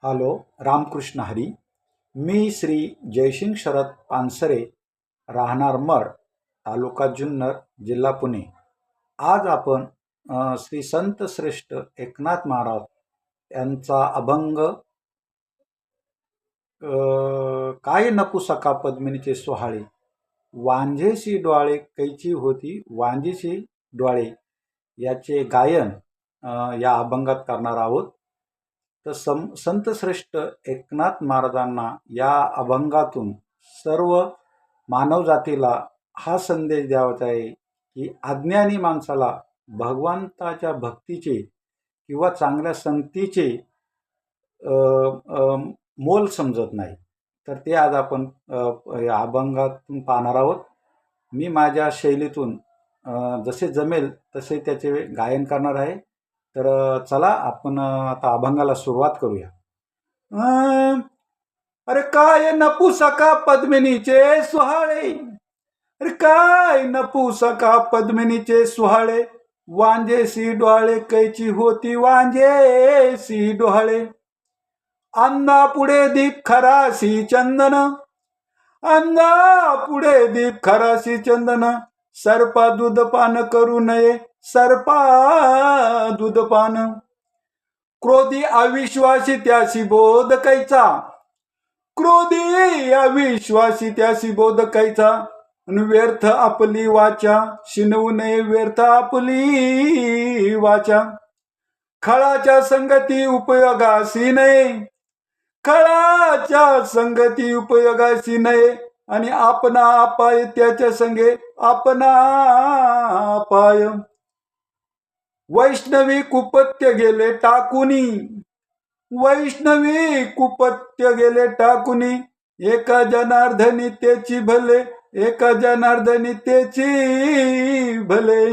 Hello, Ramakrishna Hari. मी श्री जयसिंग शरद पानसरे, राहणार mud, तालुका जुन्नर, जिल्हा पुणे. आज आपण श्री संत श्रेष्ठ एकनाथ महाराज यांचा अभंग काय नपुसका पद्मिनीचे सोहाळे, वांझेशी डोळे कैची होती वांझेशी डोळे, याचे गायन या अभंगात करणार आहोत. तर संत श्रेष्ठ एकनाथ महाराजांना या अभंगातून सर्व मानवजातीला हा संदेश द्यावाचा आहे की अज्ञानी माणसाला भगवंताच्या भक्तीचे किंवा चांगल्या संगतीचे मोल समजत नाही. तर ते आज आपण या अभंगातून पाहणार आहोत. मी माझ्या शैलीतून जसे जमेल तसे त्याचे गायन करणार आहे. तर चला आपण आता अभंगाला सुरुवात करूया. अरे काय नपुसका पद्मिनीचे सुहाळे, अरे काय नपुसका पद्मिनीचे सुहाळे, वांझेसी डोळे कैची होती वांझेसी डोळे. अंधा पुढे दीप खरासी चंदन, अंधा पुढे दीप खरासी चंदन, सर्पा दूध पान करू नये सर्पा दूध पान. क्रोधी अविश्वासी त्यासी बोध कैचा, क्रोधी अविश्वासी त्यासी बोध कैचा, व्यर्थ आपली वाचा शिनवू नये व्यर्थ आपली वाचा. खळाच्या संगती उपयोगासी नये, खळाच्या संगती उपयोगासी नये, आणि आपणा अपाय त्याच्या संगे आपणा अपाय. वैष्णवी कुपत्य गेले टाकुनी, वैष्णवी कुपत्य गेले टाकुनी, एका जनार्दनी त्याची भले, एका जनार्दनी त्याची भले.